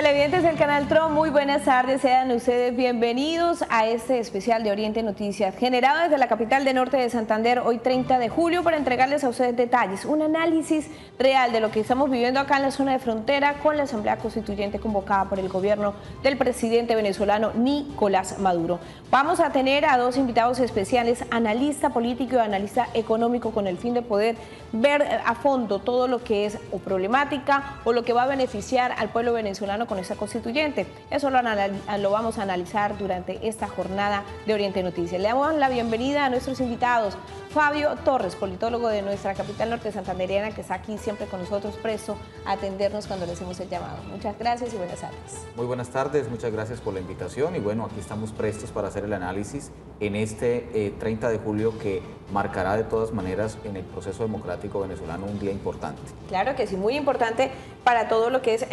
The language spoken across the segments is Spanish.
Televidentes del canal TRON, muy buenas tardes, sean ustedes bienvenidos a este especial de Oriente Noticias, generado desde la capital de Norte de Santander, hoy 30 de julio, para entregarles a ustedes detalles, un análisis real de lo que estamos viviendo acá en la zona de frontera con la Asamblea Constituyente convocada por el gobierno del presidente venezolano Nicolás Maduro. Vamos a tener a dos invitados especiales, analista político y analista económico, con el fin de poder ver a fondo todo lo que es o problemática o lo que va a beneficiar al pueblo venezolano con esa constituyente. Eso lo vamos a analizar durante esta jornada de Oriente Noticias. Le damos la bienvenida a nuestros invitados. Fabio Torres, politólogo de nuestra capital norte santandereana, que está aquí siempre con nosotros, presto a atendernos cuando le hacemos el llamado. Muchas gracias y buenas tardes. Muy buenas tardes, muchas gracias por la invitación y bueno, aquí estamos prestos para hacer el análisis en este 30 de julio que marcará de todas maneras en el proceso democrático venezolano un día importante. Claro que sí, muy importante para todo lo que es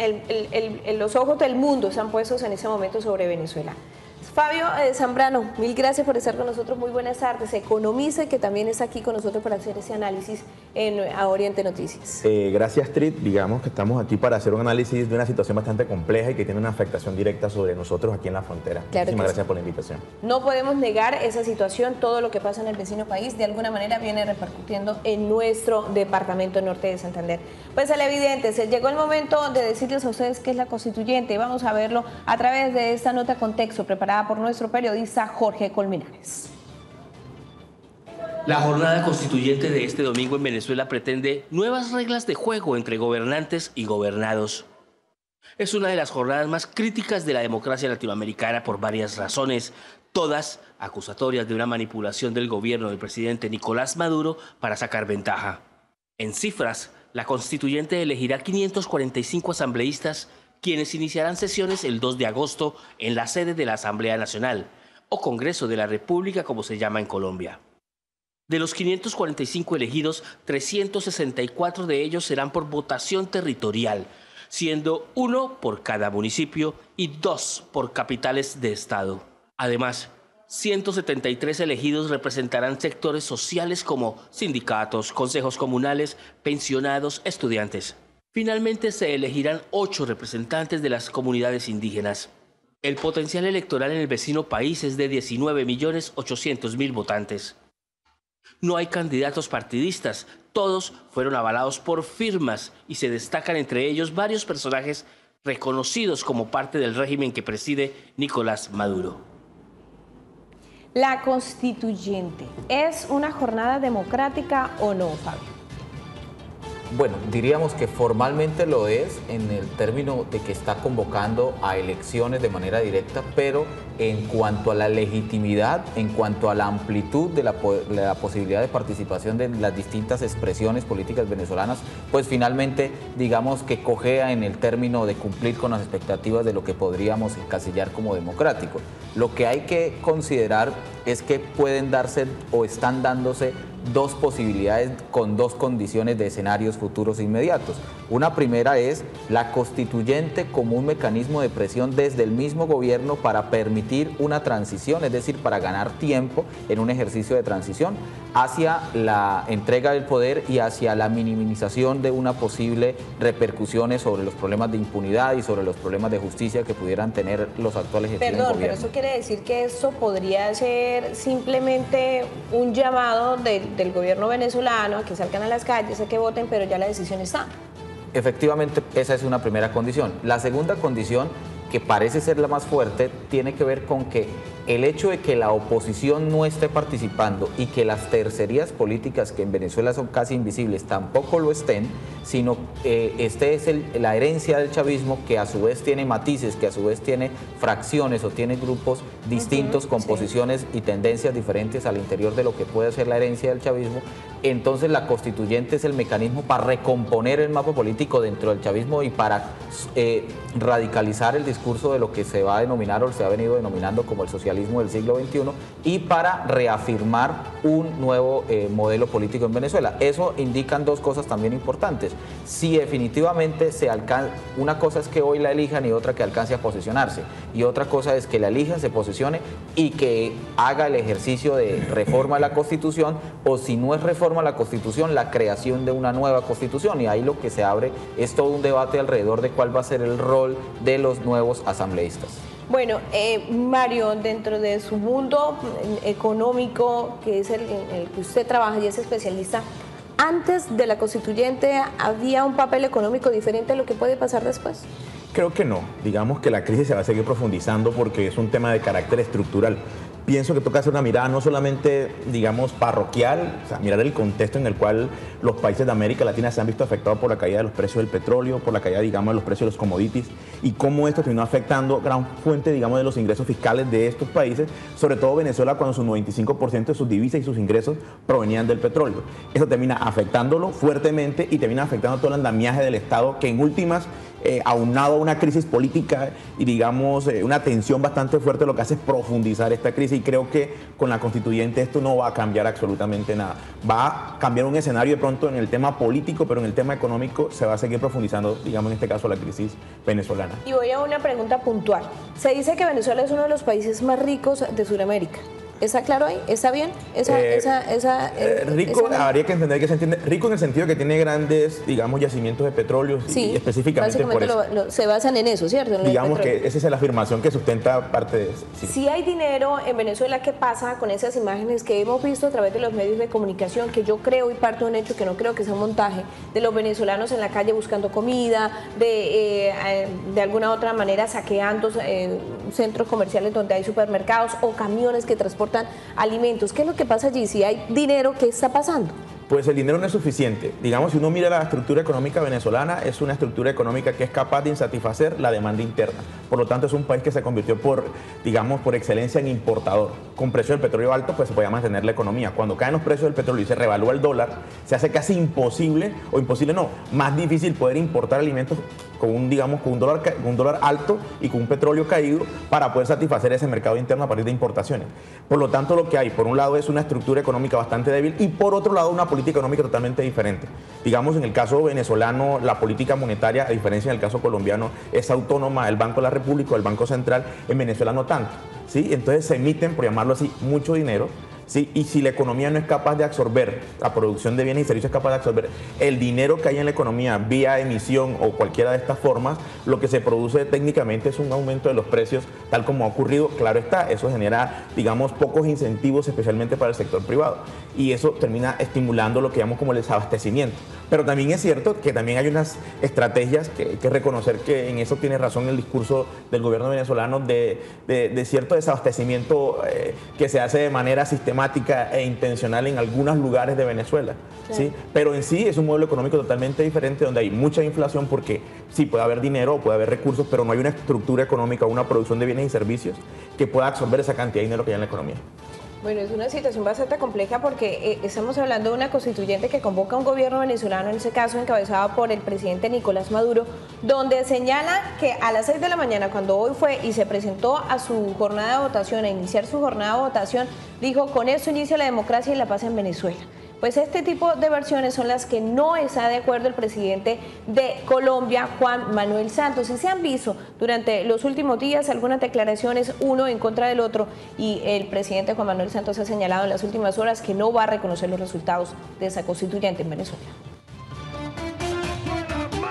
los ojos del mundo están puestos en ese momento sobre Venezuela. Fabio Zambrano, mil gracias por estar con nosotros, muy buenas tardes. Economista, que también está aquí con nosotros para hacer ese análisis a Oriente Noticias. Gracias, Trit. Digamos que estamos aquí para hacer un análisis de una situación bastante compleja y que tiene una afectación directa sobre nosotros aquí en la frontera. Claro. Muchísimas gracias por la invitación. No podemos negar esa situación, todo lo que pasa en el vecino país de alguna manera viene repercutiendo en nuestro departamento norte de Santander. Pues televidentes, llegó el momento de decirles a ustedes qué es la constituyente. Vamos a verlo a través de esta nota contexto preparada por nuestro periodista Jorge Colmenares. La jornada constituyente de este domingo en Venezuela pretende nuevas reglas de juego entre gobernantes y gobernados. Es una de las jornadas más críticas de la democracia latinoamericana por varias razones, todas acusatorias de una manipulación del gobierno del presidente Nicolás Maduro para sacar ventaja. En cifras, la constituyente elegirá 545 asambleístas, quienes iniciarán sesiones el 2 de agosto en la sede de la Asamblea Nacional, o Congreso de la República como se llama en Colombia. De los 545 elegidos, 364 de ellos serán por votación territorial, siendo 1 por cada municipio y 2 por capitales de estado. Además, 173 elegidos representarán sectores sociales como sindicatos, consejos comunales, pensionados, estudiantes. Finalmente se elegirán 8 representantes de las comunidades indígenas. El potencial electoral en el vecino país es de 19.800.000 votantes. No hay candidatos partidistas, todos fueron avalados por firmas y se destacan entre ellos varios personajes reconocidos como parte del régimen que preside Nicolás Maduro. La constituyente, ¿es una jornada democrática o no, Fabio? Bueno, diríamos que formalmente lo es en el término de que está convocando a elecciones de manera directa, pero en cuanto a la legitimidad, en cuanto a la amplitud de la posibilidad de participación de las distintas expresiones políticas venezolanas, pues finalmente digamos que cojea en el término de cumplir con las expectativas de lo que podríamos encasillar como democrático. Lo que hay que considerar es que pueden darse o están dándose dos posibilidades con dos condiciones de escenarios futuros inmediatos. Una primera es la constituyente como un mecanismo de presión desde el mismo gobierno para permitir una transición, es decir, para ganar tiempo en un ejercicio de transición hacia la entrega del poder y hacia la minimización de una posible repercusiones sobre los problemas de impunidad y sobre los problemas de justicia que pudieran tener los actuales jefes del gobierno. Pero eso quiere decir que esto podría ser simplemente un llamado del gobierno venezolano a que salgan a las calles, a que voten, pero ya la decisión está. Efectivamente, esa es una primera condición. La segunda condición, que parece ser la más fuerte, tiene que ver con que el hecho de que la oposición no esté participando y que las tercerías políticas, que en Venezuela son casi invisibles, tampoco lo estén, sino este es la herencia del chavismo, que a su vez tiene matices, que a su vez tiene fracciones o tiene grupos distintos con posiciones y tendencias diferentes al interior de lo que puede ser la herencia del chavismo. Entonces la constituyente es el mecanismo para recomponer el mapa político dentro del chavismo y para radicalizar el discurso de lo que se va a denominar o se ha venido denominando como el socialismo socialismo del siglo XXI y para reafirmar un nuevo modelo político en Venezuela. Eso indican dos cosas también importantes. Si definitivamente se alcanza, una cosa es que hoy la elijan y otra que alcance a posicionarse, y otra cosa es que la elijan, se posicione y que haga el ejercicio de reforma a la Constitución, o si no es reforma a la Constitución, la creación de una nueva Constitución, y ahí lo que se abre es todo un debate alrededor de cuál va a ser el rol de los nuevos asambleístas. Bueno, Mario, dentro de su mundo económico, que es el que usted trabaja y es especialista, ¿antes de la constituyente había un papel económico diferente a lo que puede pasar después? Creo que no. Digamos que la crisis se va a seguir profundizando porque es un tema de carácter estructural. Pienso que toca hacer una mirada no solamente, digamos, parroquial, o sea, mirar el contexto en el cual los países de América Latina se han visto afectados por la caída de los precios del petróleo, por la caída, digamos, de los precios de los commodities, y cómo esto terminó afectando gran fuente, digamos, de los ingresos fiscales de estos países, sobre todo Venezuela, cuando su 95% de sus divisas y sus ingresos provenían del petróleo. Eso termina afectándolo fuertemente y termina afectando todo el andamiaje del Estado, que en últimas, aunado a una crisis política y, digamos, una tensión bastante fuerte, lo que hace es profundizar esta crisis, y creo que con la constituyente esto no va a cambiar absolutamente nada. Va a cambiar un escenario de pronto en el tema político, pero en el tema económico se va a seguir profundizando, digamos, en este caso, la crisis venezolana. Y voy a una pregunta puntual. Se dice que Venezuela es uno de los países más ricos de Sudamérica. ¿Está claro ahí? ¿Está bien? Rico, habría que entender que se entiende rico en el sentido que tiene grandes, digamos, yacimientos de petróleo, sí, y específicamente por eso. Se basan en eso, ¿cierto? En digamos que esa es la afirmación que sustenta parte de eso. Sí. Si hay dinero en Venezuela, ¿qué pasa con esas imágenes que hemos visto a través de los medios de comunicación, que yo creo y parto de un hecho que no creo que sea un montaje, de los venezolanos en la calle buscando comida, de alguna otra manera saqueando centros comerciales donde hay supermercados o camiones que transportan alimentos? ¿Qué es lo que pasa allí? Si hay dinero, ¿qué está pasando? Pues el dinero no es suficiente. Digamos, si uno mira la estructura económica venezolana, es una estructura económica que es capaz de insatisfacer la demanda interna. Por lo tanto, es un país que se convirtió por excelencia en importador. Con precio del petróleo alto, pues se podía mantener la economía. Cuando caen los precios del petróleo y se revalúa el dólar, se hace casi imposible, o imposible no, más difícil poder importar alimentos con un dólar alto y con un petróleo caído para poder satisfacer ese mercado interno a partir de importaciones. Por lo tanto, lo que hay, por un lado, es una estructura económica bastante débil y por otro lado, una política económica totalmente diferente. Digamos, en el caso venezolano, la política monetaria, a diferencia en el caso colombiano, es autónoma del Banco de la República o del Banco Central. En Venezuela no tanto, ¿sí? Entonces se emiten, por llamarlo así, mucho dinero, ¿sí? Y si la economía no es capaz de absorber, la producción de bienes y servicios es capaz de absorber el dinero que hay en la economía vía emisión o cualquiera de estas formas, lo que se produce técnicamente es un aumento de los precios, tal como ha ocurrido. Claro está, eso genera, digamos, pocos incentivos, especialmente para el sector privado, y eso termina estimulando lo que llamamos como el desabastecimiento. Pero también es cierto que también hay unas estrategias que hay que reconocer que en eso tiene razón el discurso del gobierno venezolano de cierto desabastecimiento que se hace de manera sistemática e intencional en algunos lugares de Venezuela. Claro. ¿Sí? Pero en sí es un modelo económico totalmente diferente, donde hay mucha inflación, porque sí puede haber dinero, puede haber recursos, pero no hay una estructura económica o una producción de bienes y servicios que pueda absorber esa cantidad de dinero que hay en la economía. Bueno, es una situación bastante compleja porque estamos hablando de una constituyente que convoca a un gobierno venezolano, en ese caso encabezado por el presidente Nicolás Maduro, donde señala que a las 6 de la mañana, cuando hoy fue y se presentó a su jornada de votación, a iniciar su jornada de votación, dijo: con esto inicia la democracia y la paz en Venezuela. Pues este tipo de versiones son las que no está de acuerdo el presidente de Colombia, Juan Manuel Santos. Y se han visto durante los últimos días algunas declaraciones, uno en contra del otro, y el presidente Juan Manuel Santos ha señalado en las últimas horas que no va a reconocer los resultados de esa constituyente en Venezuela.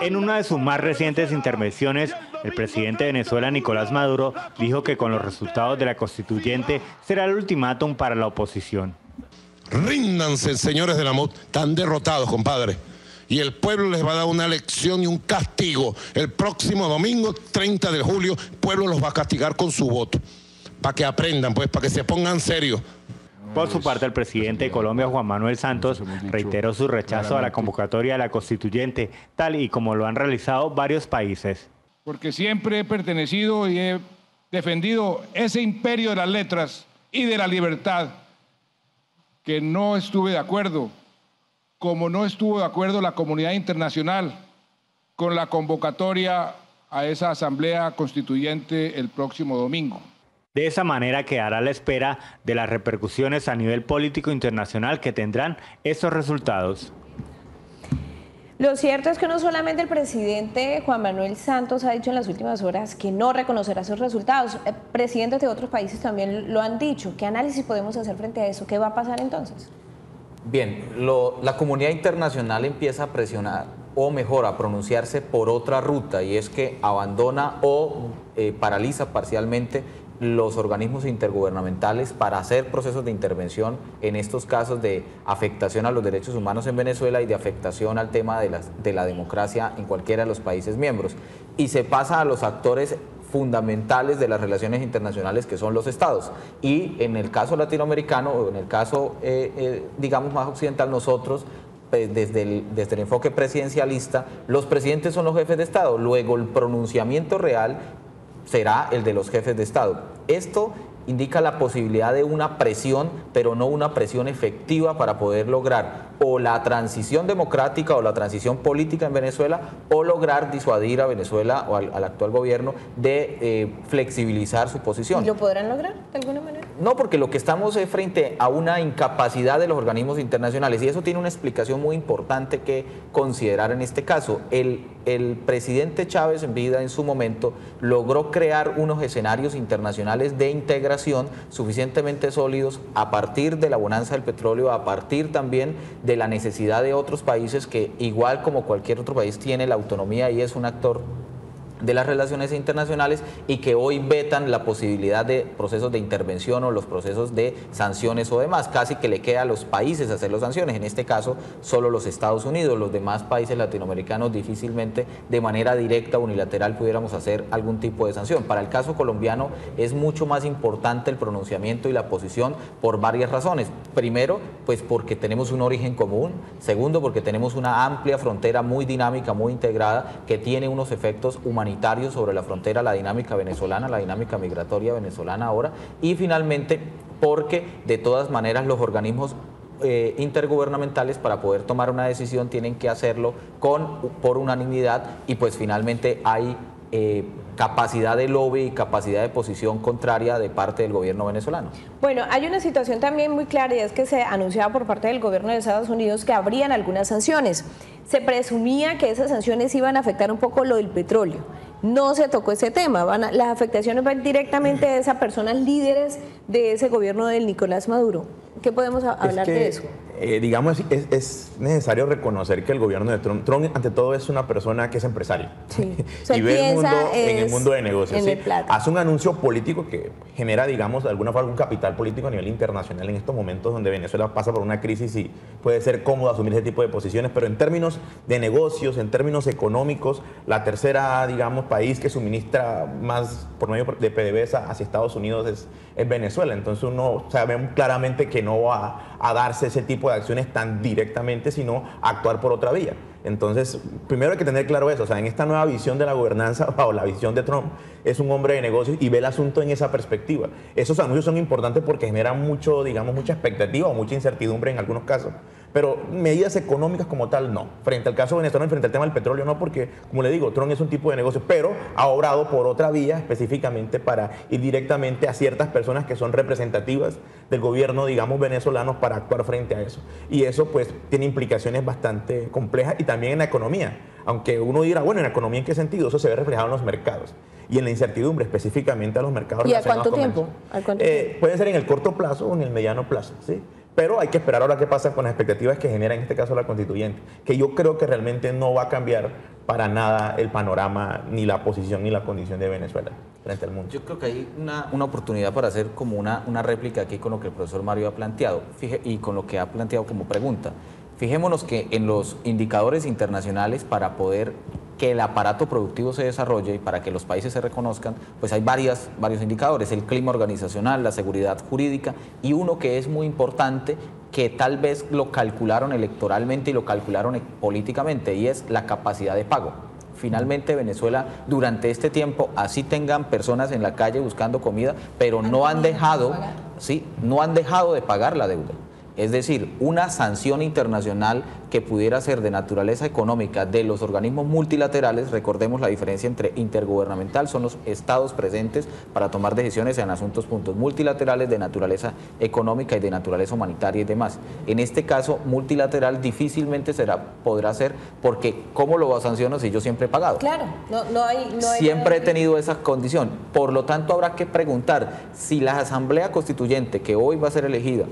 En una de sus más recientes intervenciones, el presidente de Venezuela, Nicolás Maduro, dijo que con los resultados de la constituyente será el ultimátum para la oposición. Ríndanse, señores de la MUD, están derrotados, compadre. Y el pueblo les va a dar una lección y un castigo. El próximo domingo, 30 de julio, el pueblo los va a castigar con su voto. Para que aprendan, pues, para que se pongan serios. Por su parte, el presidente de Colombia, Juan Manuel Santos, reiteró su rechazo a la convocatoria de la constituyente, tal y como lo han realizado varios países. Porque siempre he pertenecido y he defendido ese imperio de las letras y de la libertad, que no estuve de acuerdo, como no estuvo de acuerdo la comunidad internacional con la convocatoria a esa asamblea constituyente el próximo domingo. De esa manera quedará a la espera de las repercusiones a nivel político internacional que tendrán estos resultados. Lo cierto es que no solamente el presidente Juan Manuel Santos ha dicho en las últimas horas que no reconocerá esos resultados, presidentes de otros países también lo han dicho. ¿Qué análisis podemos hacer frente a eso? ¿Qué va a pasar entonces? Bien, la comunidad internacional empieza a presionar, o mejor, a pronunciarse por otra ruta, y es que abandona o paraliza parcialmente los organismos intergubernamentales para hacer procesos de intervención en estos casos de afectación a los derechos humanos en Venezuela y de afectación al tema de la democracia en cualquiera de los países miembros. Y se pasa a los actores fundamentales de las relaciones internacionales, que son los estados. Y en el caso latinoamericano, o en el caso, digamos, más occidental, nosotros, desde el enfoque presidencialista, los presidentes son los jefes de Estado. Luego, el pronunciamiento real será el de los jefes de Estado. Esto indica la posibilidad de una presión, pero no una presión efectiva para poder lograr o la transición democrática o la transición política en Venezuela, o lograr disuadir a Venezuela o al actual gobierno de flexibilizar su posición. ¿Y lo podrán lograr de alguna manera? No, porque lo que estamos es frente a una incapacidad de los organismos internacionales, y eso tiene una explicación muy importante que considerar en este caso. El presidente Chávez en vida, en su momento, logró crear unos escenarios internacionales de integración suficientemente sólidos a partir de la bonanza del petróleo, a partir también de la necesidad de otros países que, igual como cualquier otro país, tiene la autonomía y es un actor de las relaciones internacionales, y que hoy vetan la posibilidad de procesos de intervención o los procesos de sanciones o demás. Casi que le queda a los países hacer las sanciones, en este caso solo los Estados Unidos. Los demás países latinoamericanos difícilmente de manera directa o unilateral pudiéramos hacer algún tipo de sanción. Para el caso colombiano es mucho más importante el pronunciamiento y la posición por varias razones. Primero, pues porque tenemos un origen común. Segundo, porque tenemos una amplia frontera muy dinámica, muy integrada, que tiene unos efectos humanitarios sobre la frontera, la dinámica venezolana, la dinámica migratoria venezolana ahora. Y finalmente, porque de todas maneras los organismos intergubernamentales, para poder tomar una decisión, tienen que hacerlo por unanimidad, y pues finalmente hay capacidad de lobby y capacidad de posición contraria de parte del gobierno venezolano. Bueno, hay una situación también muy clara, y es que se anunciaba por parte del gobierno de Estados Unidos que habrían algunas sanciones. Se presumía que esas sanciones iban a afectar un poco lo del petróleo. No se tocó ese tema. Las afectaciones van directamente a esas personas líderes de ese gobierno del Nicolás Maduro. ¿Qué podemos hablar de eso? Digamos, es necesario reconocer que el gobierno de Trump ante todo es una persona que es empresario. Sí. Y ve el mundo en el mundo de negocios. ¿Sí? Hace un anuncio político que genera, digamos, de alguna forma un capital político a nivel internacional en estos momentos donde Venezuela pasa por una crisis, y puede ser cómodo asumir ese tipo de posiciones, pero en términos de negocios, en términos económicos, la tercera, digamos, país que suministra más por medio de PDVSA hacia Estados Unidos es Venezuela. Entonces uno sabe claramente que no va a darse ese tipo de acciones tan directamente, sino actuar por otra vía. Entonces, primero hay que tener claro eso. O sea, en esta nueva visión de la gobernanza, o la visión de Trump, es un hombre de negocios y ve el asunto en esa perspectiva. Esos anuncios son importantes porque generan mucho, digamos, mucha expectativa o mucha incertidumbre en algunos casos. Pero medidas económicas como tal, no. Frente al caso venezolano y frente al tema del petróleo, no, porque, como le digo, Trump es un tipo de negocio, pero ha obrado por otra vía específicamente para ir directamente a ciertas personas que son representativas del gobierno, digamos, venezolano, para actuar frente a eso. Y eso, pues, tiene implicaciones bastante complejas, y también en la economía. Aunque uno dirá, bueno, ¿en la economía en qué sentido? Eso se ve reflejado en los mercados y en la incertidumbre, específicamente a los mercados. ¿Y a cuánto tiempo? Puede ser en el corto plazo o en el mediano plazo, ¿sí? Pero hay que esperar ahora qué pasa con las expectativas que genera en este caso la constituyente, que yo creo que realmente no va a cambiar para nada el panorama, ni la posición ni la condición de Venezuela frente al mundo. Yo creo que hay una oportunidad para hacer como una réplica aquí con lo que el profesor Mario ha planteado y con lo que ha planteado como pregunta. Fijémonos que en los indicadores internacionales, para poder que el aparato productivo se desarrolle y para que los países se reconozcan, pues hay varios indicadores: el clima organizacional, la seguridad jurídica, y uno que es muy importante, que tal vez lo calcularon electoralmente y lo calcularon políticamente, y es la capacidad de pago. Finalmente, Venezuela, durante este tiempo, así tengan personas en la calle buscando comida, pero no han dejado de pagar la deuda. Es decir, una sanción internacional que pudiera ser de naturaleza económica de los organismos multilaterales. Recordemos la diferencia entre intergubernamental, son los estados presentes para tomar decisiones en asuntos multilaterales de naturaleza económica y de naturaleza humanitaria y demás. En este caso, multilateral difícilmente podrá ser, porque ¿cómo lo sanciono si yo siempre he pagado? Claro, no hay siempre he tenido esa condición. Por lo tanto, habrá que preguntar si la Asamblea Constituyente que hoy va a ser elegida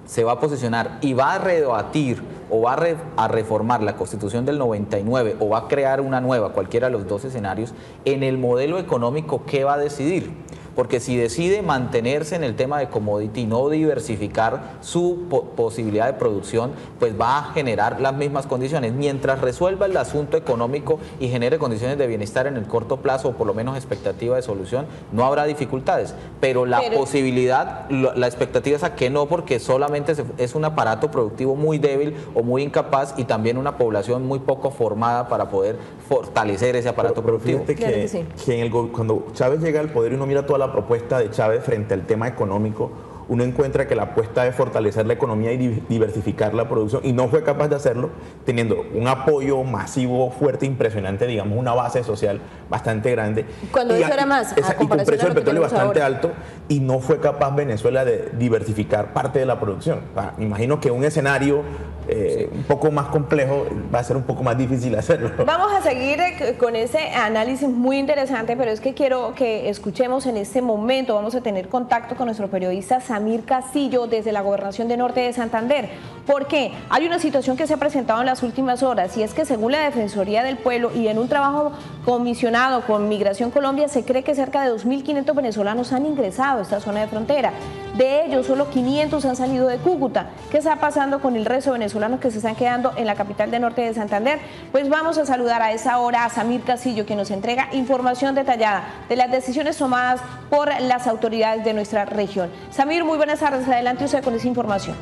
se va a posicionar y va a redebatir o va a reformar la Constitución del 99 o va a crear una nueva, cualquiera de los dos escenarios, en el modelo económico, ¿qué va a decidir? Porque si decide mantenerse en el tema de commodity y no diversificar su posibilidad de producción, pues va a generar las mismas condiciones. Mientras resuelva el asunto económico y genere condiciones de bienestar en el corto plazo, o por lo menos expectativa de solución, no habrá dificultades. Pero la posibilidad, la expectativa es a que no, porque solamente es un aparato productivo muy débil o muy incapaz y también una población muy poco formada para poder fortalecer ese aparato productivo. Fíjate que cuando Chávez llega al poder y uno mira toda la propuesta de Chávez frente al tema económico, uno encuentra que la apuesta es fortalecer la economía y diversificar la producción, y no fue capaz de hacerlo teniendo un apoyo masivo, fuerte, impresionante, digamos, una base social bastante grande. Cuando eso era más, y con precio del petróleo bastante alto, y no fue capaz Venezuela de diversificar parte de la producción. Me imagino que un escenario un poco más complejo va a ser un poco más difícil hacerlo. Vamos a seguir con ese análisis muy interesante, pero es que quiero que escuchemos en este momento, vamos a tener contacto con nuestro periodista Samir Castillo desde la Gobernación de Norte de Santander, porque hay una situación que se ha presentado en las últimas horas, y es que según la Defensoría del Pueblo y en un trabajo comisionado con Migración Colombia, se cree que cerca de 2.500 venezolanos han ingresado a esta zona de frontera. De ellos, solo 500 han salido de Cúcuta. ¿Qué está pasando con el resto de venezolanos que se están quedando en la capital de Norte de Santander? Pues vamos a saludar a esa hora a Samir Castillo, que nos entrega información detallada de las decisiones tomadas por las autoridades de nuestra región. Samir, muy buenas tardes. Adelante usted con esa información.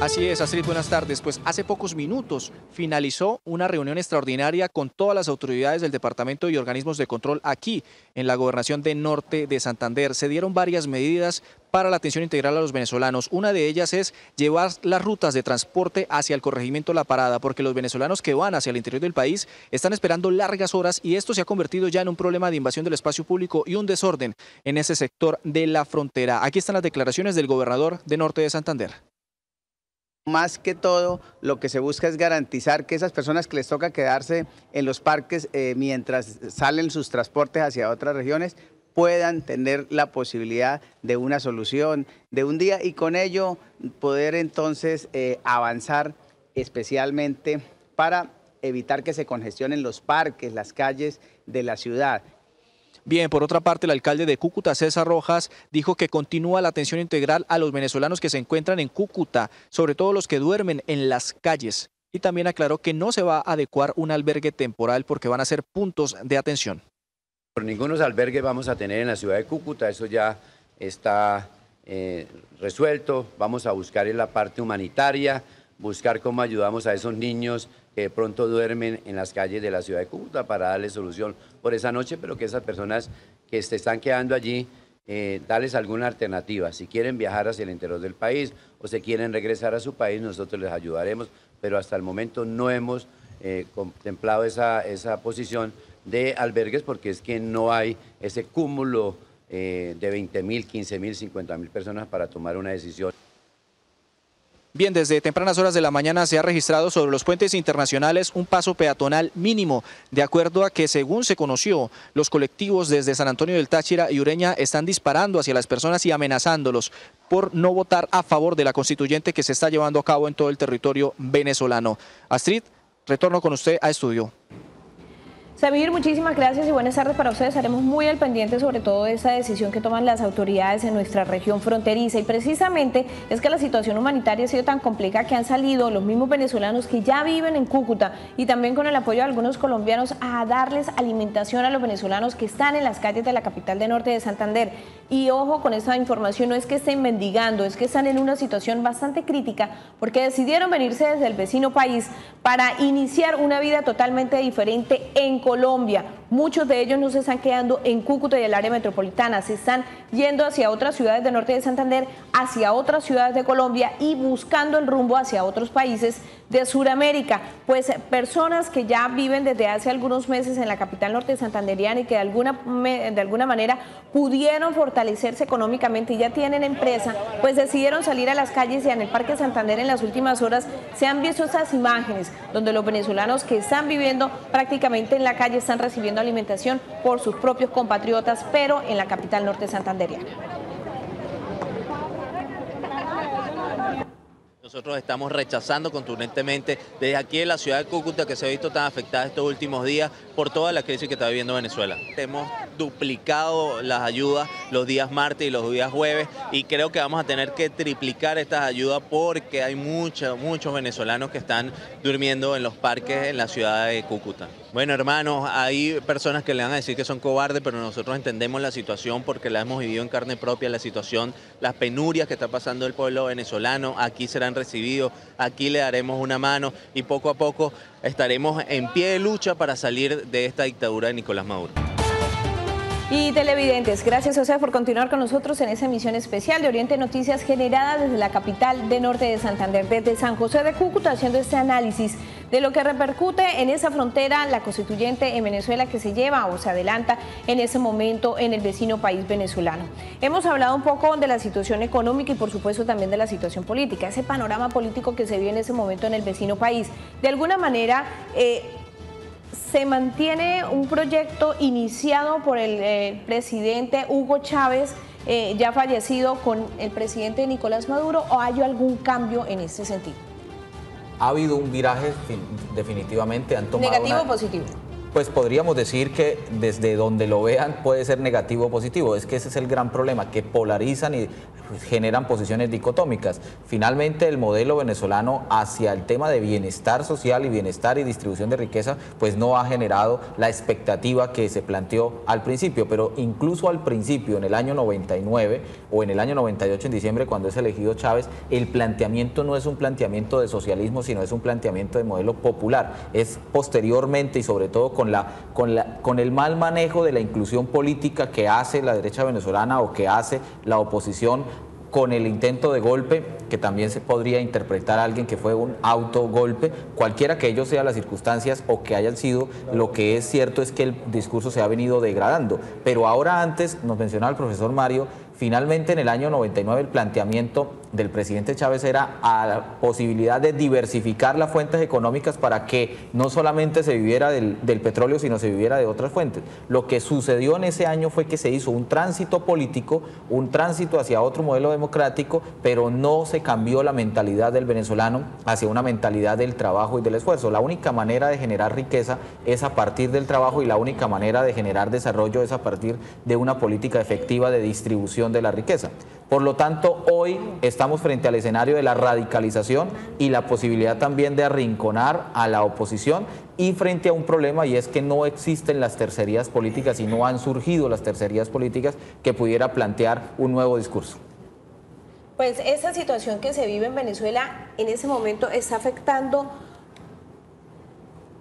Así es, Astrid, buenas tardes. Pues hace pocos minutos finalizó una reunión extraordinaria con todas las autoridades del departamento y organismos de control aquí en la Gobernación de Norte de Santander. Se dieron varias medidas para la atención integral a los venezolanos. Una de ellas es llevar las rutas de transporte hacia el corregimiento La Parada, porque los venezolanos que van hacia el interior del país están esperando largas horas, y esto se ha convertido ya en un problema de invasión del espacio público y un desorden en ese sector de la frontera. Aquí están las declaraciones del gobernador de Norte de Santander. Más que todo, lo que se busca es garantizar que esas personas que les toca quedarse en los parques mientras salen sus transportes hacia otras regiones puedan tener la posibilidad de una solución de un día, y con ello poder entonces avanzar especialmente para evitar que se congestionen los parques, las calles de la ciudad. Bien, por otra parte, el alcalde de Cúcuta, César Rojas, dijo que continúa la atención integral a los venezolanos que se encuentran en Cúcuta, sobre todo los que duermen en las calles. Y también aclaró que no se va a adecuar un albergue temporal porque van a ser puntos de atención. Por ningunos albergues vamos a tener en la ciudad de Cúcuta, eso ya está resuelto. Vamos a buscar en la parte humanitaria, buscar cómo ayudamos a esos niños que de pronto duermen en las calles de la ciudad de Cúcuta para darles solución por esa noche, pero que esas personas que se están quedando allí, darles alguna alternativa. Si quieren viajar hacia el interior del país o se quieren regresar a su país, nosotros les ayudaremos, pero hasta el momento no hemos contemplado esa posición de albergues, porque es que no hay ese cúmulo de 20.000, 15.000, 50.000 personas para tomar una decisión. Bien, desde tempranas horas de la mañana se ha registrado sobre los puentes internacionales un paso peatonal mínimo, de acuerdo a que, según se conoció, los colectivos desde San Antonio del Táchira y Ureña están disparando hacia las personas y amenazándolos por no votar a favor de la constituyente que se está llevando a cabo en todo el territorio venezolano. Astrid, retorno con usted a estudio. Samir, muchísimas gracias y buenas tardes para ustedes. Estaremos muy al pendiente sobre todo de esta decisión que toman las autoridades en nuestra región fronteriza, y precisamente es que la situación humanitaria ha sido tan compleja que han salido los mismos venezolanos que ya viven en Cúcuta, y también con el apoyo de algunos colombianos, a darles alimentación a los venezolanos que están en las calles de la capital de Norte de Santander. Y ojo con esta información, no es que estén mendigando, es que están en una situación bastante crítica porque decidieron venirse desde el vecino país para iniciar una vida totalmente diferente en Colombia. Muchos de ellos no se están quedando en Cúcuta y el área metropolitana, se están yendo hacia otras ciudades del norte de Santander, hacia otras ciudades de Colombia y buscando el rumbo hacia otros países de Sudamérica. Pues personas que ya viven desde hace algunos meses en la capital norte santanderiana y que de alguna manera pudieron fortalecerse económicamente y ya tienen empresa, pues decidieron salir a las calles, y en el Parque Santander en las últimas horas se han visto estas imágenes donde los venezolanos que están viviendo prácticamente en la calle están recibiendo alimentación por sus propios compatriotas, pero en la capital norte santanderiana. Nosotros estamos rechazando contundentemente desde aquí en la ciudad de Cúcuta, que se ha visto tan afectada estos últimos días por toda la crisis que está viviendo Venezuela. Hemos duplicado las ayudas los días martes y los días jueves, y creo que vamos a tener que triplicar estas ayudas porque hay muchos venezolanos que están durmiendo en los parques en la ciudad de Cúcuta. Bueno, hermanos, hay personas que le van a decir que son cobardes, pero nosotros entendemos la situación porque la hemos vivido en carne propia, la situación, las penurias que está pasando el pueblo venezolano. Aquí serán recibidos, aquí le daremos una mano y poco a poco estaremos en pie de lucha para salir de esta dictadura de Nicolás Maduro. Y televidentes, gracias a ustedes por continuar con nosotros en esa emisión especial de Oriente Noticias, generada desde la capital de norte de Santander, desde San José de Cúcuta, haciendo este análisis de lo que repercute en esa frontera la constituyente en Venezuela, que se lleva o se adelanta en ese momento en el vecino país venezolano. Hemos hablado un poco de la situación económica y por supuesto también de la situación política, ese panorama político que se vive en ese momento en el vecino país. De alguna manera se mantiene un proyecto iniciado por el presidente Hugo Chávez, ya fallecido, con el presidente Nicolás Maduro, ¿o hay algún cambio en ese sentido? Ha habido un viraje, definitivamente han tomado ¿Negativo o positivo? Pues podríamos decir que desde donde lo vean puede ser negativo o positivo. Es que ese es el gran problema, que polarizan y generan posiciones dicotómicas. Finalmente el modelo venezolano hacia el tema de bienestar social y bienestar y distribución de riqueza pues no ha generado la expectativa que se planteó al principio, pero incluso al principio, en el año 99 o en el año 98 en diciembre, cuando es elegido Chávez, el planteamiento no es un planteamiento de socialismo, sino es un planteamiento de modelo popular. Es posteriormente y sobre todo con el mal manejo de la inclusión política que hace la derecha venezolana o que hace la oposición, con el intento de golpe, que también se podría interpretar a alguien que fue un autogolpe, cualquiera que ello sea las circunstancias o que hayan sido, lo que es cierto es que el discurso se ha venido degradando. Pero ahora, antes, nos mencionaba el profesor Mario, finalmente en el año 99 el planteamiento del presidente Chávez era a la posibilidad de diversificar las fuentes económicas para que no solamente se viviera del petróleo, sino se viviera de otras fuentes. Lo que sucedió en ese año fue que se hizo un tránsito político, un tránsito hacia otro modelo democrático, pero no se cambió la mentalidad del venezolano hacia una mentalidad del trabajo y del esfuerzo. La única manera de generar riqueza es a partir del trabajo y la única manera de generar desarrollo es a partir de una política efectiva de distribución de la riqueza. Por lo tanto, hoy estamos frente al escenario de la radicalización y la posibilidad también de arrinconar a la oposición, y frente a un problema, y es que no existen las tercerías políticas y no han surgido las tercerías políticas que pudiera plantear un nuevo discurso. Pues esa situación que se vive en Venezuela en ese momento está afectando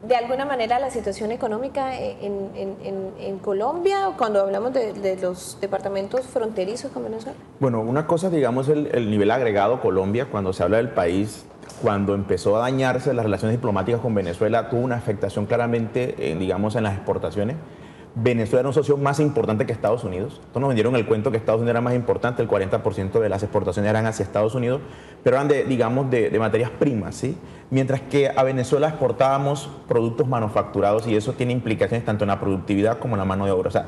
de alguna manera la situación económica en Colombia, cuando hablamos de los departamentos fronterizos con Venezuela. Bueno, una cosa, digamos, el nivel agregado Colombia, cuando se habla del país, cuando empezó a dañarse las relaciones diplomáticas con Venezuela, tuvo una afectación claramente, digamos, en las exportaciones. Venezuela era un socio más importante que Estados Unidos. Entonces nos vendieron el cuento que Estados Unidos era más importante, el 40% de las exportaciones eran hacia Estados Unidos, pero eran de materias primas, ¿sí? Mientras que a Venezuela exportábamos productos manufacturados, y eso tiene implicaciones tanto en la productividad como en la mano de obra. O sea,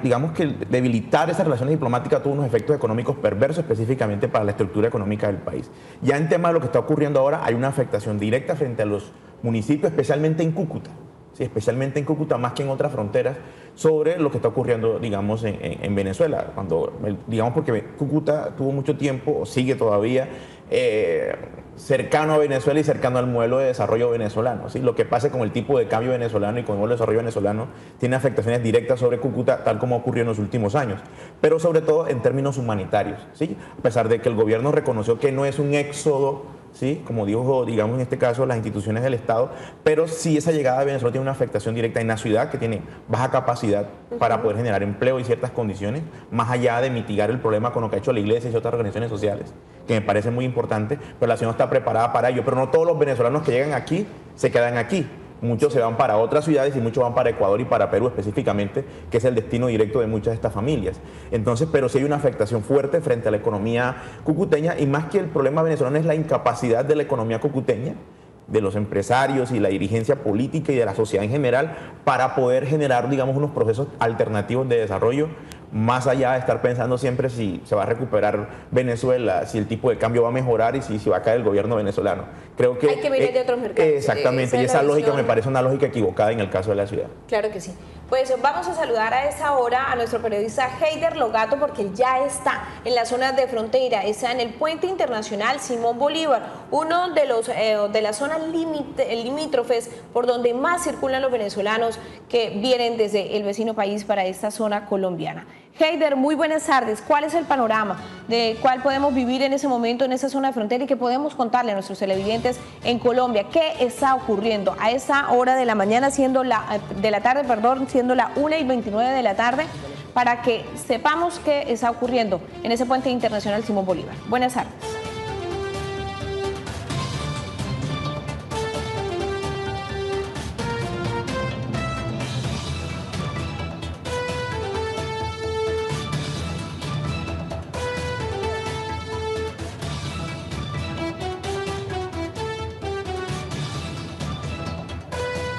digamos que debilitar esas relaciones diplomáticas tuvo unos efectos económicos perversos, específicamente para la estructura económica del país. Ya en tema de lo que está ocurriendo ahora, hay una afectación directa frente a los municipios, especialmente en Cúcuta. Sí, especialmente en Cúcuta, más que en otras fronteras, sobre lo que está ocurriendo, digamos, en Venezuela. Digamos, porque Cúcuta tuvo mucho tiempo, o sigue todavía, cercano a Venezuela y cercano al modelo de desarrollo venezolano, ¿sí? Lo que pasa con el tipo de cambio venezolano y con el modelo de desarrollo venezolano tiene afectaciones directas sobre Cúcuta, tal como ocurrió en los últimos años, pero sobre todo en términos humanitarios, ¿sí? A pesar de que el gobierno reconoció que no es un éxodo ¿sí? Como dijo, digamos en este caso, las instituciones del Estado, pero sí esa llegada de Venezuela tiene una afectación directa en la ciudad que tiene baja capacidad para poder generar empleo y ciertas condiciones, más allá de mitigar el problema con lo que ha hecho la Iglesia y otras organizaciones sociales, que me parece muy importante, pero la ciudad no está preparada para ello. Pero no todos los venezolanos que llegan aquí se quedan aquí. Muchos se van para otras ciudades y muchos van para Ecuador y para Perú específicamente, que es el destino directo de muchas de estas familias. Entonces, pero sí hay una afectación fuerte frente a la economía cucuteña, y más que el problema venezolano es la incapacidad de la economía cucuteña, de los empresarios y la dirigencia política y de la sociedad en general para poder generar, digamos, unos procesos alternativos de desarrollo, más allá de estar pensando siempre si se va a recuperar Venezuela, si el tipo de cambio va a mejorar y si va a caer el gobierno venezolano. Creo que hay que venir de otros mercados. Exactamente, y esa lógica me parece una lógica equivocada en el caso de la ciudad. Claro que sí. Pues vamos a saludar a esta hora a nuestro periodista Heider Logato, porque ya está en la zona de frontera, está en el puente internacional Simón Bolívar, uno de las zonas limítrofes por donde más circulan los venezolanos que vienen desde el vecino país para esta zona colombiana. Heider, muy buenas tardes. ¿Cuál es el panorama de cuál podemos vivir en ese momento en esa zona de frontera y qué podemos contarle a nuestros televidentes en Colombia? ¿Qué está ocurriendo a esa hora de la mañana, siendo la 1:29 de la tarde, para que sepamos qué está ocurriendo en ese puente internacional Simón Bolívar? Buenas tardes.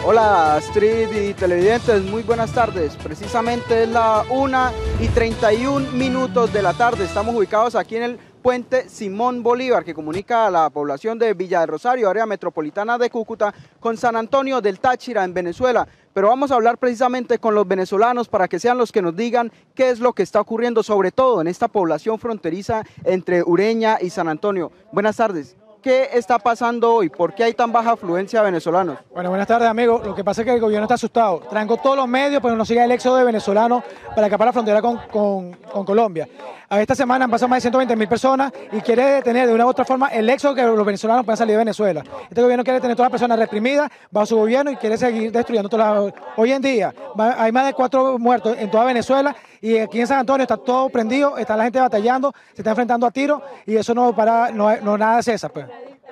Hola Astrid y televidentes, muy buenas tardes. Precisamente es la 1:31 de la tarde. Estamos ubicados aquí en el puente Simón Bolívar, que comunica a la población de Villa de Rosario, área metropolitana de Cúcuta, con San Antonio del Táchira en Venezuela. Pero vamos a hablar precisamente con los venezolanos para que sean los que nos digan qué es lo que está ocurriendo, sobre todo en esta población fronteriza entre Ureña y San Antonio. Buenas tardes. ¿Qué está pasando hoy? ¿Por qué hay tan baja afluencia de venezolanos? Bueno, buenas tardes, amigos. Lo que pasa es que el gobierno está asustado. Trancó todos los medios, pero no sigue el éxodo de venezolanos para escapar la frontera con Colombia. A esta semana han pasado más de 120.000 personas y quiere detener de una u otra forma el éxodo que los venezolanos puedan salir de Venezuela. Este gobierno quiere tener todas las personas reprimidas bajo su gobierno y quiere seguir destruyendo todas las... Hoy en día hay más de 4 muertos en toda Venezuela y aquí en San Antonio está todo prendido, está la gente batallando, se está enfrentando a tiros y eso no para, no nada cesa, pues.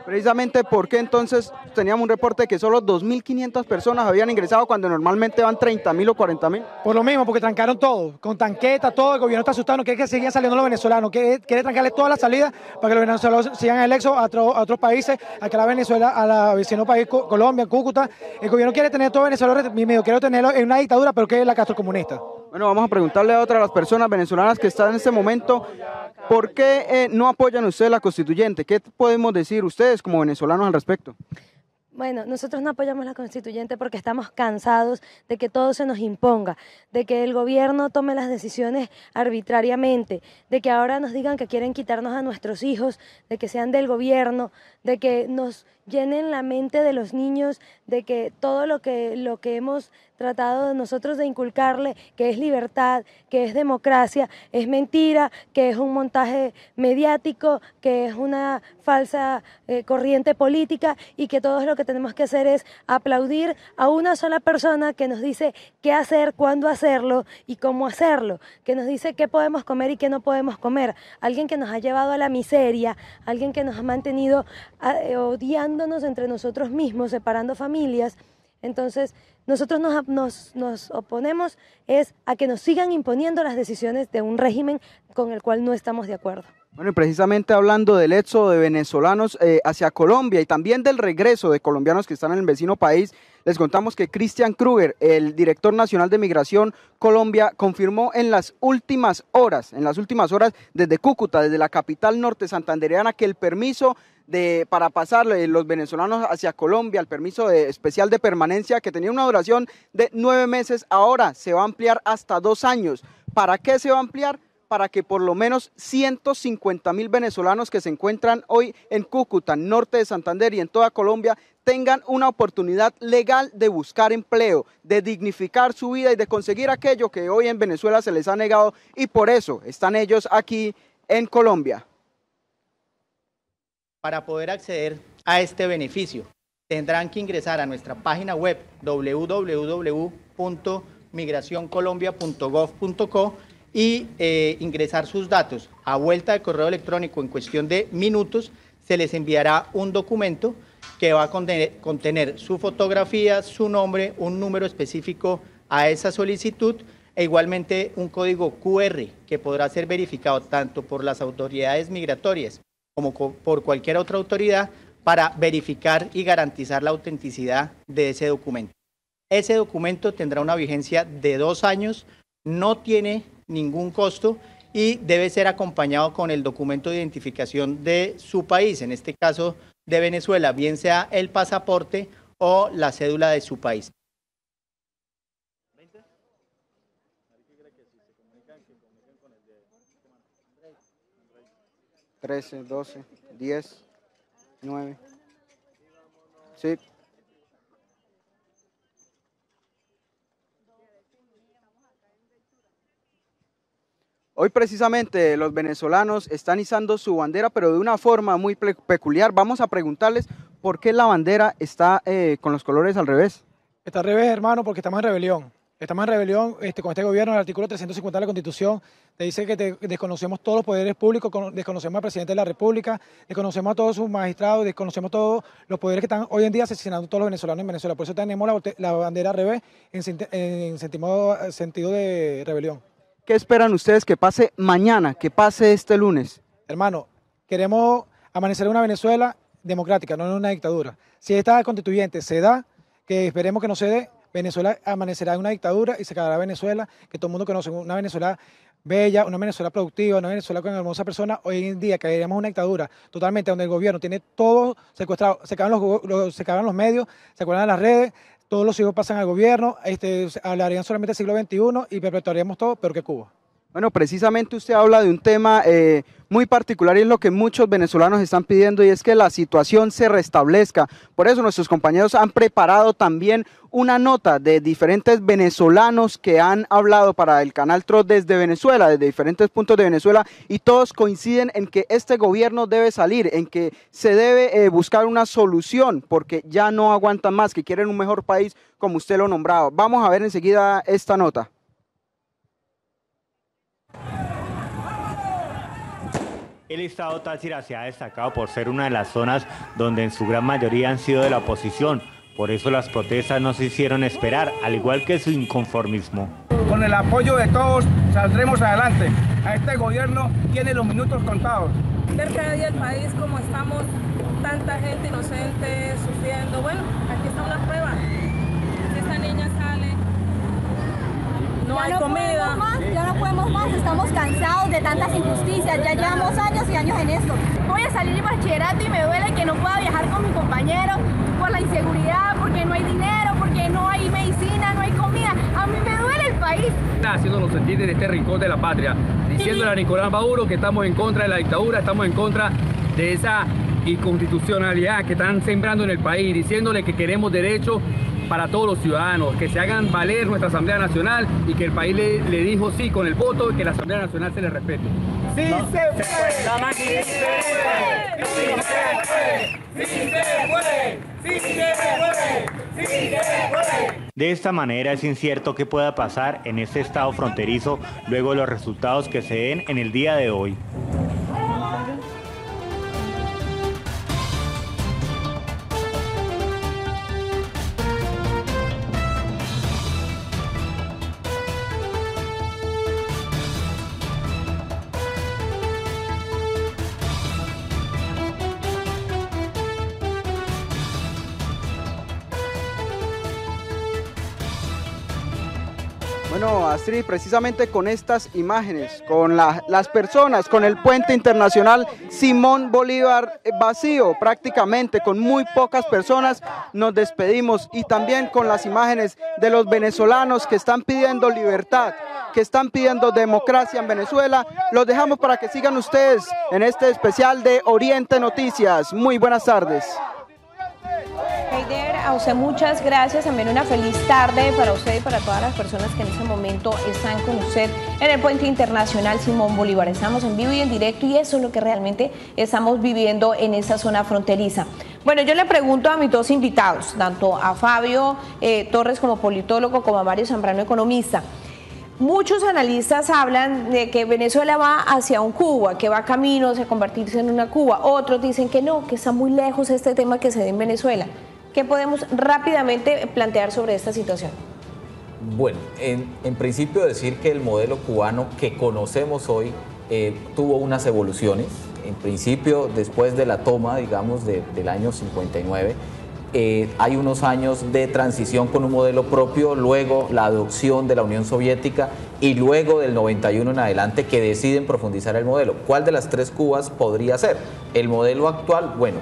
Precisamente, ¿por qué entonces teníamos un reporte de que solo 2.500 personas habían ingresado cuando normalmente van 30.000 o 40.000? Por lo mismo, porque trancaron todo, con tanqueta, todo, el gobierno está asustado, no quiere que sigan saliendo los venezolanos, quiere trancarles todas las salidas para que los venezolanos sigan el éxodo a otros países, a que la Venezuela, a la vecino país, Colombia, Cúcuta. El gobierno quiere tener todo Venezuela reprimido, quiere tenerlo en una dictadura, pero que es la castrocomunista. Bueno, vamos a preguntarle a otras las personas venezolanas que están en este momento, ¿por qué no apoyan ustedes la constituyente? ¿Qué podemos decir ustedes como venezolanos al respecto? Bueno, nosotros no apoyamos la constituyente porque estamos cansados de que todo se nos imponga, de que el gobierno tome las decisiones arbitrariamente, de que ahora nos digan que quieren quitarnos a nuestros hijos, de que sean del gobierno, de que nos llenen la mente de los niños, de que todo lo que hemos tratado de nosotros de inculcarle, que es libertad, que es democracia, es mentira, que es un montaje mediático, que es una falsa corriente política y que todo lo que tenemos que hacer es aplaudir a una sola persona que nos dice qué hacer, cuándo hacerlo y cómo hacerlo, que nos dice qué podemos comer y qué no podemos comer, alguien que nos ha llevado a la miseria, alguien que nos ha mantenido odiándonos entre nosotros mismos, separando familias. Entonces, nosotros nos oponemos es a que nos sigan imponiendo las decisiones de un régimen con el cual no estamos de acuerdo. Bueno, y precisamente hablando del éxodo de venezolanos hacia Colombia y también del regreso de colombianos que están en el vecino país, les contamos que Cristian Kruger, el director nacional de Migración Colombia, confirmó en las últimas horas desde Cúcuta, desde la capital norte santandereana, que el permiso para pasar los venezolanos hacia Colombia, el permiso especial de permanencia que tenía una duración de 9 meses, ahora se va a ampliar hasta 2 años. ¿Para qué se va a ampliar? Para que por lo menos 150.000 venezolanos que se encuentran hoy en Cúcuta, norte de Santander y en toda Colombia, tengan una oportunidad legal de buscar empleo, de dignificar su vida y de conseguir aquello que hoy en Venezuela se les ha negado, y por eso están ellos aquí en Colombia. Para poder acceder a este beneficio, tendrán que ingresar a nuestra página web www.migracioncolombia.gov.co y ingresar sus datos. A vuelta de correo electrónico, en cuestión de minutos, se les enviará un documento que va a contener su fotografía, su nombre, un número específico a esa solicitud e igualmente un código QR que podrá ser verificado tanto por las autoridades migratorias como por cualquier otra autoridad para verificar y garantizar la autenticidad de ese documento. Ese documento tendrá una vigencia de 2 años, no tiene ningún costo y debe ser acompañado con el documento de identificación de su país, en este caso de Venezuela, bien sea el pasaporte o la cédula de su país. 13, 12, 10, 9. Sí. Hoy precisamente los venezolanos están izando su bandera, pero de una forma muy peculiar. Vamos a preguntarles por qué la bandera está con los colores al revés. Está al revés, hermano, porque estamos en rebelión. Estamos en rebelión con este gobierno. El artículo 350 de la Constitución te dice que desconocemos todos los poderes públicos, desconocemos al presidente de la República, desconocemos a todos sus magistrados, desconocemos todos los poderes que están hoy en día asesinando a todos los venezolanos en Venezuela. Por eso tenemos la bandera al revés en sentido de rebelión. ¿Qué esperan ustedes que pase mañana, que pase este lunes? Hermano, queremos amanecer en una Venezuela democrática, no en una dictadura. Si esta constituyente se da, que esperemos que no se dé, Venezuela amanecerá en una dictadura y se quedará Venezuela, que todo el mundo conoce, una Venezuela bella, una Venezuela productiva, una Venezuela con hermosas personas. Hoy en día caeríamos en una dictadura totalmente donde el gobierno tiene todo secuestrado, se acaban los medios, se acuerdan las redes, todos los hijos pasan al gobierno, hablarían solamente del siglo XXI y perpetuaríamos todo, pero que Cuba. Bueno, precisamente usted habla de un tema muy particular y es lo que muchos venezolanos están pidiendo y es que la situación se restablezca. Por eso nuestros compañeros han preparado también una nota de diferentes venezolanos que han hablado para el canal TROT desde Venezuela, desde diferentes puntos de Venezuela, y todos coinciden en que este gobierno debe salir, en que se debe buscar una solución porque ya no aguantan más, que quieren un mejor país como usted lo nombraba. Vamos a ver enseguida esta nota. El estado Táchira se ha destacado por ser una de las zonas donde en su gran mayoría han sido de la oposición. Por eso las protestas no se hicieron esperar, al igual que su inconformismo. Con el apoyo de todos saldremos adelante. A este gobierno tiene los minutos contados. Ver cada día el país como estamos, tanta gente inocente sufriendo. Bueno, aquí está una prueba. Si esta niña sale, no hay comida. Ya no podemos más, estamos cansados de tantas injusticias, ya llevamos años y años en esto. Voy a salir de bachillerato y me duele que no pueda viajar con mis compañeros por la inseguridad, porque no hay dinero, porque no hay medicina, no hay comida. A mí me duele el país. Está haciéndonos sentir desde este rincón de la patria, diciéndole a Nicolás Maduro que estamos en contra de la dictadura, estamos en contra de esa inconstitucionalidad que están sembrando en el país, diciéndole que queremos derechos para todos los ciudadanos, que se hagan valer nuestra Asamblea Nacional y que el país le dijo sí con el voto y que la Asamblea Nacional se le respete. ¡Sí se puede! ¡La máquina sí se puede! ¡Sí se puede! ¡Sí se puede! ¡Sí se puede! De esta manera es incierto qué pueda pasar en este estado fronterizo luego de los resultados que se den en el día de hoy. Bueno, Astrid, precisamente con estas imágenes, con las personas, con el puente internacional Simón Bolívar vacío, prácticamente con muy pocas personas, nos despedimos, y también con las imágenes de los venezolanos que están pidiendo libertad, que están pidiendo democracia en Venezuela. Los dejamos para que sigan ustedes en este especial de Oriente Noticias. Muy buenas tardes. Heider, a usted muchas gracias, también una feliz tarde para usted y para todas las personas que en este momento están con usted en el puente internacional Simón Bolívar. Estamos en vivo y en directo y eso es lo que realmente estamos viviendo en esta zona fronteriza. Bueno, yo le pregunto a mis dos invitados, tanto a Fabio Torres como politólogo, como a Mario Zambrano, economista. Muchos analistas hablan de que Venezuela va hacia un Cuba, que va camino a convertirse en una Cuba. Otros dicen que no, que está muy lejos este tema que se da en Venezuela. ¿Qué podemos rápidamente plantear sobre esta situación? Bueno, en principio decir que el modelo cubano que conocemos hoy tuvo unas evoluciones. En principio, después de la toma, digamos, del año 59, hay unos años de transición con un modelo propio, luego la adopción de la Unión Soviética y luego del 91 en adelante que deciden profundizar el modelo. ¿Cuál de las tres Cubas podría ser? El modelo actual, bueno,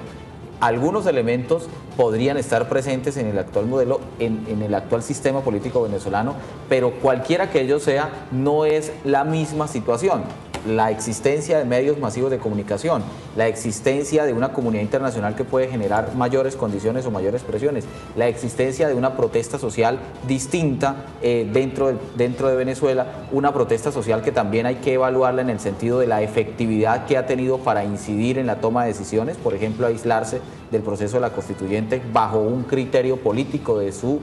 algunos elementos podrían estar presentes en el actual modelo, en el actual sistema político venezolano, pero cualquiera que ello sea, no es la misma situación. La existencia de medios masivos de comunicación, la existencia de una comunidad internacional que puede generar mayores condiciones o mayores presiones, la existencia de una protesta social distinta dentro de Venezuela, una protesta social que también hay que evaluarla en el sentido de la efectividad que ha tenido para incidir en la toma de decisiones, por ejemplo, aislarse del proceso de la constituyente bajo un criterio político de su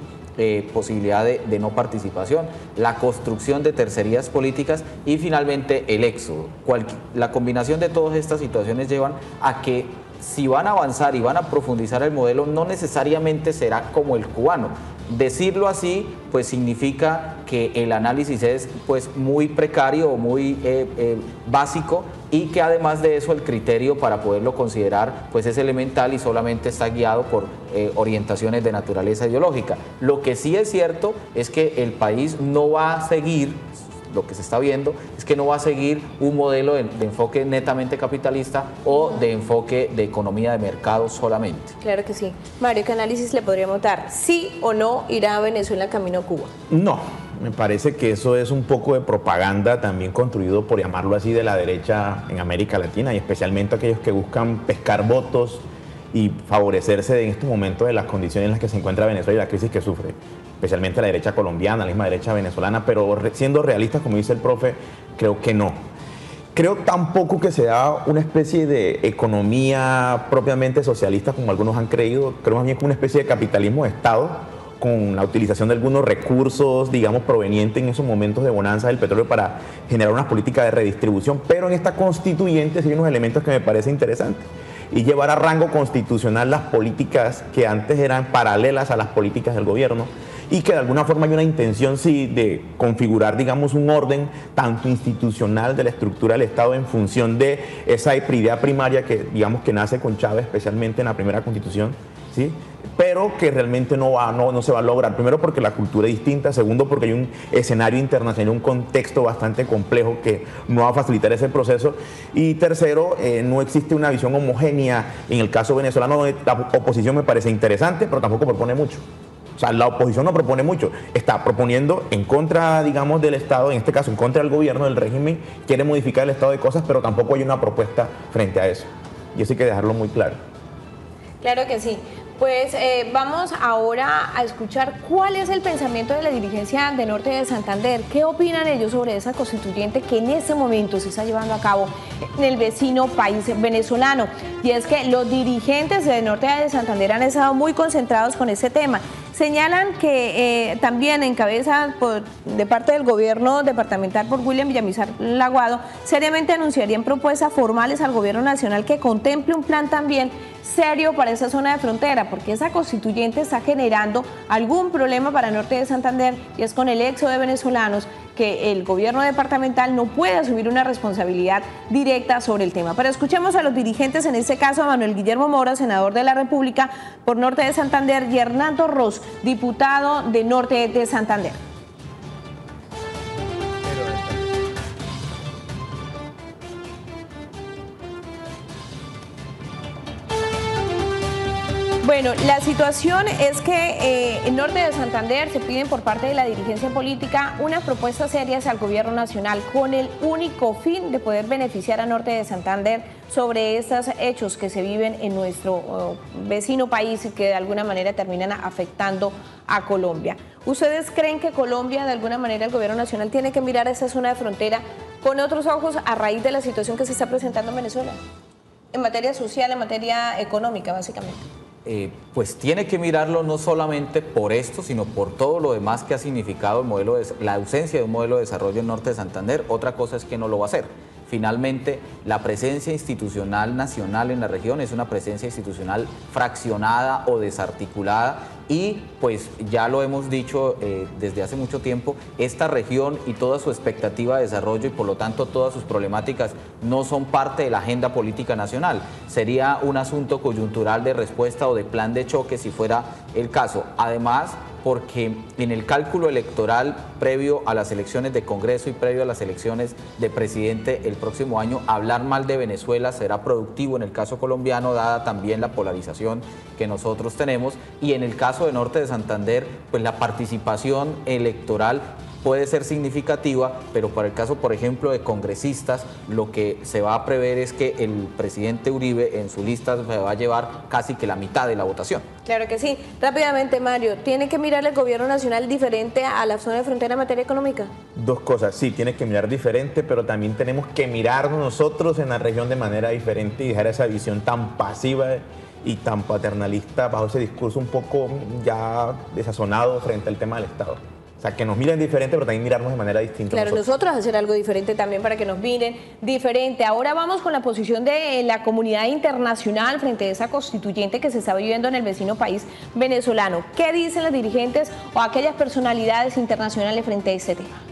posibilidad de no participación, la construcción de tercerías políticas y finalmente el éxodo. La combinación de todas estas situaciones llevan a que si van a avanzar y van a profundizar el modelo, no necesariamente será como el cubano. Decirlo así, pues significa que el análisis es pues muy precario o muy básico y que además de eso el criterio para poderlo considerar pues es elemental y solamente está guiado por orientaciones de naturaleza ideológica. Lo que sí es cierto es que el país no va a seguir, lo que se está viendo es que no va a seguir un modelo de enfoque netamente capitalista o de enfoque de economía de mercado solamente. Claro que sí. Mario, ¿qué análisis le podríamos dar? ¿Sí o no irá a Venezuela camino a Cuba? No, me parece que eso es un poco de propaganda también construido, por llamarlo así, de la derecha en América Latina y especialmente aquellos que buscan pescar votos y favorecerse en estos momentos de las condiciones en las que se encuentra Venezuela y la crisis que sufre, especialmente la derecha colombiana, la misma derecha venezolana, pero siendo realistas, como dice el profe, creo que no. Creo tampoco que sea una especie de economía propiamente socialista como algunos han creído, creo más bien como una especie de capitalismo de Estado, con la utilización de algunos recursos, digamos, provenientes en esos momentos de bonanza del petróleo para generar unas políticas de redistribución, pero en esta constituyente sí hay unos elementos que me parecen interesantes. Y llevar a rango constitucional las políticas que antes eran paralelas a las políticas del gobierno y que de alguna forma hay una intención sí de configurar, digamos, un orden tanto institucional de la estructura del Estado en función de esa idea primaria que, digamos, que nace con Chávez, especialmente en la primera Constitución, ¿sí? Pero que realmente no se va a lograr. Primero porque la cultura es distinta, segundo porque hay un escenario internacional, un contexto bastante complejo que no va a facilitar ese proceso y tercero, no existe una visión homogénea en el caso venezolano. La oposición me parece interesante, pero tampoco propone mucho. O sea, la oposición no propone mucho, está proponiendo en contra, digamos, del Estado, en este caso en contra del gobierno, del régimen, quiere modificar el estado de cosas, pero tampoco hay una propuesta frente a eso. Y eso hay que dejarlo muy claro. Claro que sí. Pues vamos ahora a escuchar cuál es el pensamiento de la dirigencia de Norte de Santander. ¿Qué opinan ellos sobre esa constituyente que en este momento se está llevando a cabo en el vecino país venezolano? Y es que los dirigentes de Norte de Santander han estado muy concentrados con ese tema. Señalan que también encabeza de parte del gobierno departamental por William Villamizar Laguado, seriamente anunciarían propuestas formales al gobierno nacional que contemple un plan también serio para esa zona de frontera, porque esa constituyente está generando algún problema para Norte de Santander y es con el éxodo de venezolanos que el gobierno departamental no puede asumir una responsabilidad directa sobre el tema. Pero escuchemos a los dirigentes, en este caso a Manuel Guillermo Mora, senador de la República por Norte de Santander, y Hernando Ross, diputado de Norte de Santander. Bueno, la situación es que en Norte de Santander se piden por parte de la dirigencia política unas propuestas serias al gobierno nacional con el único fin de poder beneficiar a Norte de Santander sobre estos hechos que se viven en nuestro vecino país y que de alguna manera terminan afectando a Colombia. ¿Ustedes creen que Colombia, de alguna manera, el gobierno nacional tiene que mirar esa zona de frontera con otros ojos a raíz de la situación que se está presentando en Venezuela? En materia social, en materia económica, básicamente. Pues tiene que mirarlo no solamente por esto, sino por todo lo demás que ha significado el modelo la ausencia de un modelo de desarrollo en Norte de Santander. Otra cosa es que no lo va a hacer. Finalmente, la presencia institucional nacional en la región es una presencia institucional fraccionada o desarticulada y pues ya lo hemos dicho desde hace mucho tiempo, esta región y toda su expectativa de desarrollo y por lo tanto todas sus problemáticas no son parte de la agenda política nacional. Sería un asunto coyuntural de respuesta o de plan de choque si fuera el caso. Además, porque en el cálculo electoral previo a las elecciones de Congreso y previo a las elecciones de presidente el próximo año, hablar mal de Venezuela será productivo en el caso colombiano, dada también la polarización que nosotros tenemos, y en el caso de Norte de Santander, pues la participación electoral puede ser significativa, pero para el caso, por ejemplo, de congresistas, lo que se va a prever es que el presidente Uribe en su lista se va a llevar casi que la mitad de la votación. Claro que sí. Rápidamente, Mario, ¿tiene que mirar el gobierno nacional diferente a la zona de frontera en materia económica? Dos cosas, sí, tiene que mirar diferente, pero también tenemos que mirarnos nosotros en la región de manera diferente y dejar esa visión tan pasiva y tan paternalista bajo ese discurso un poco ya desazonado frente al tema del Estado. O sea, que nos miren diferente, pero también mirarnos de manera distinta. Claro, nosotros hacer algo diferente también para que nos miren diferente. Ahora vamos con la posición de la comunidad internacional frente a esa constituyente que se está viviendo en el vecino país venezolano. ¿Qué dicen los dirigentes o aquellas personalidades internacionales frente a este tema?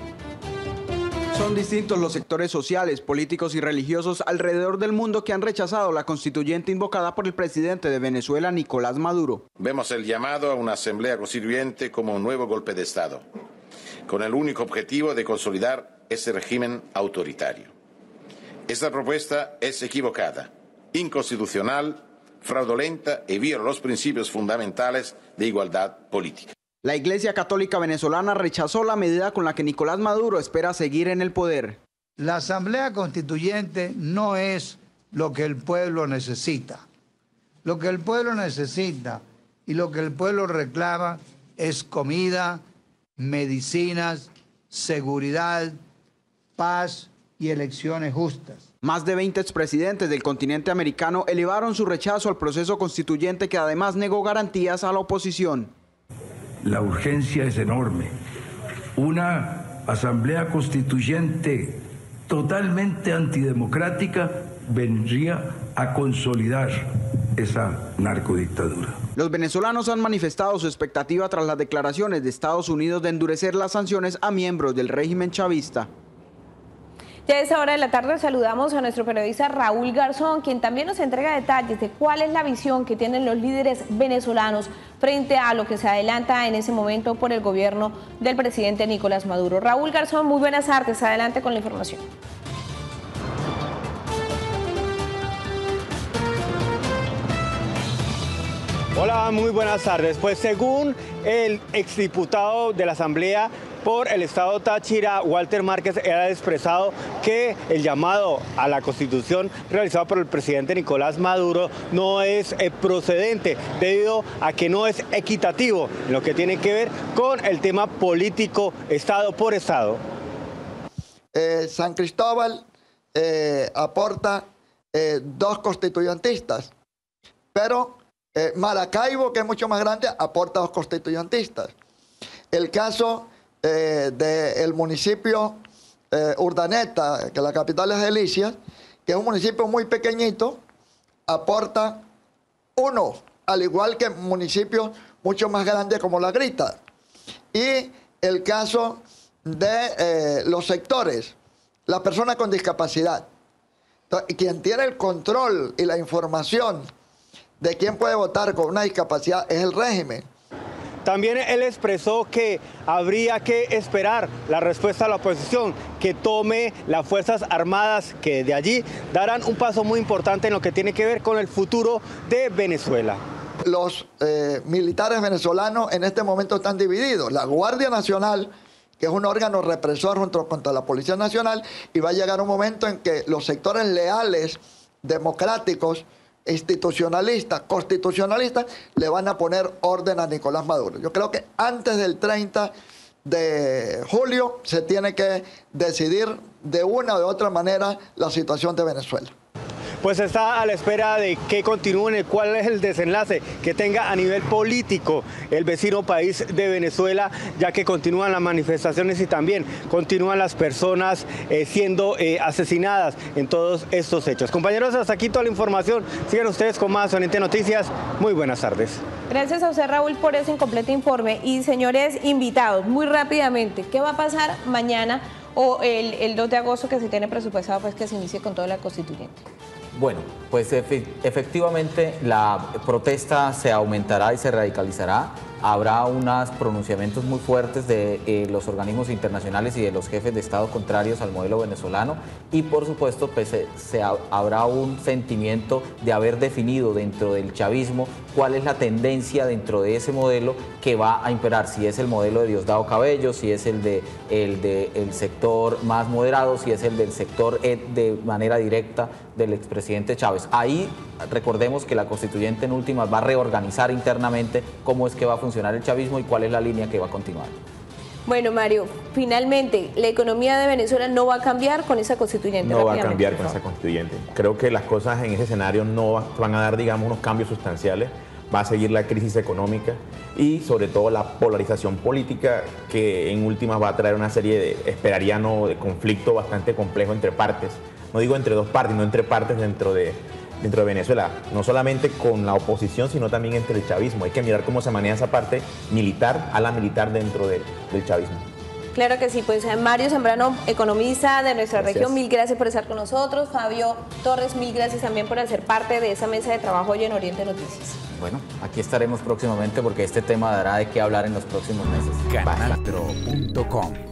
Son distintos los sectores sociales, políticos y religiosos alrededor del mundo que han rechazado la constituyente invocada por el presidente de Venezuela, Nicolás Maduro. Vemos el llamado a una asamblea constituyente como un nuevo golpe de Estado, con el único objetivo de consolidar ese régimen autoritario. Esta propuesta es equivocada, inconstitucional, fraudulenta y viola los principios fundamentales de igualdad política. La Iglesia Católica venezolana rechazó la medida con la que Nicolás Maduro espera seguir en el poder. La Asamblea Constituyente no es lo que el pueblo necesita. Lo que el pueblo necesita y lo que el pueblo reclama es comida, medicinas, seguridad, paz y elecciones justas. Más de 20 expresidentes del continente americano elevaron su rechazo al proceso constituyente que además negó garantías a la oposición. La urgencia es enorme. Una asamblea constituyente totalmente antidemocrática vendría a consolidar esa narcodictadura. Los venezolanos han manifestado su expectativa tras las declaraciones de Estados Unidos de endurecer las sanciones a miembros del régimen chavista. Ya a esa hora de la tarde saludamos a nuestro periodista Raúl Garzón, quien también nos entrega detalles de cuál es la visión que tienen los líderes venezolanos frente a lo que se adelanta en ese momento por el gobierno del presidente Nicolás Maduro. Raúl Garzón, muy buenas tardes, adelante con la información. Hola, muy buenas tardes. Pues según el exdiputado de la Asamblea por el Estado Táchira, Walter Márquez, ha expresado que el llamado a la Constitución realizado por el presidente Nicolás Maduro no es procedente debido a que no es equitativo en lo que tiene que ver con el tema político Estado por Estado. San Cristóbal aporta 2 constituyentistas, pero Maracaibo, que es mucho más grande, aporta 2 constituyentistas. El caso del municipio Urdaneta, que la capital es Delicias, que es un municipio muy pequeñito, aporta 1, al igual que municipios mucho más grandes como La Grita. Y el caso de los sectores, las personas con discapacidad. Entonces, quien tiene el control y la información de quién puede votar con una discapacidad es el régimen. También él expresó que habría que esperar la respuesta a la oposición, que tome las Fuerzas Armadas, que de allí darán un paso muy importante en lo que tiene que ver con el futuro de Venezuela. los militares venezolanos en este momento están divididos. La Guardia Nacional, que es un órgano represor junto contra la Policía Nacional, y va a llegar un momento en que los sectores leales, democráticos, institucionalistas, constitucionalistas, le van a poner orden a Nicolás Maduro. Yo creo que antes del 30 de julio se tiene que decidir de una o de otra manera la situación de Venezuela. Pues está a la espera de que continúen, cuál es el desenlace que tenga a nivel político el vecino país de Venezuela, ya que continúan las manifestaciones y también continúan las personas siendo asesinadas en todos estos hechos. Compañeros, hasta aquí toda la información. Sigan ustedes con más Oriente Noticias. Muy buenas tardes. Gracias a usted, Raúl, por ese incompleto informe. Y señores invitados, muy rápidamente, ¿qué va a pasar mañana o el 2 de agosto que se tiene presupuestado pues que se inicie con toda la constituyente? Bueno, pues efectivamente la protesta se aumentará y se radicalizará. Habrá unos pronunciamientos muy fuertes de los organismos internacionales y de los jefes de Estado contrarios al modelo venezolano y por supuesto pues, habrá un sentimiento de haber definido dentro del chavismo cuál es la tendencia dentro de ese modelo que va a imperar, si es el modelo de Diosdado Cabello, si es el del sector más moderado, si es el del sector de manera directa del expresidente Chávez. Ahí recordemos que la constituyente en últimas va a reorganizar internamente cómo es que va a funcionar el chavismo y cuál es la línea que va a continuar. Bueno, Mario, finalmente, ¿la economía de Venezuela no va a cambiar con esa constituyente? No va a cambiar con esa constituyente. Creo que las cosas en ese escenario no van a dar, digamos, unos cambios sustanciales. Va a seguir la crisis económica y sobre todo la polarización política que en últimas va a traer una serie de, de conflicto bastante complejo entre partes. No digo entre dos partes, no entre partes dentro de Venezuela, no solamente con la oposición, sino también entre el chavismo. Hay que mirar cómo se maneja esa parte militar, a la militar dentro del chavismo. Claro que sí, pues Mario Zambrano, economista de nuestra región, mil gracias por estar con nosotros. Fabio Torres, mil gracias también por hacer parte de esa mesa de trabajo hoy en Oriente Noticias. Bueno, aquí estaremos próximamente porque este tema dará de qué hablar en los próximos meses. Canal4.com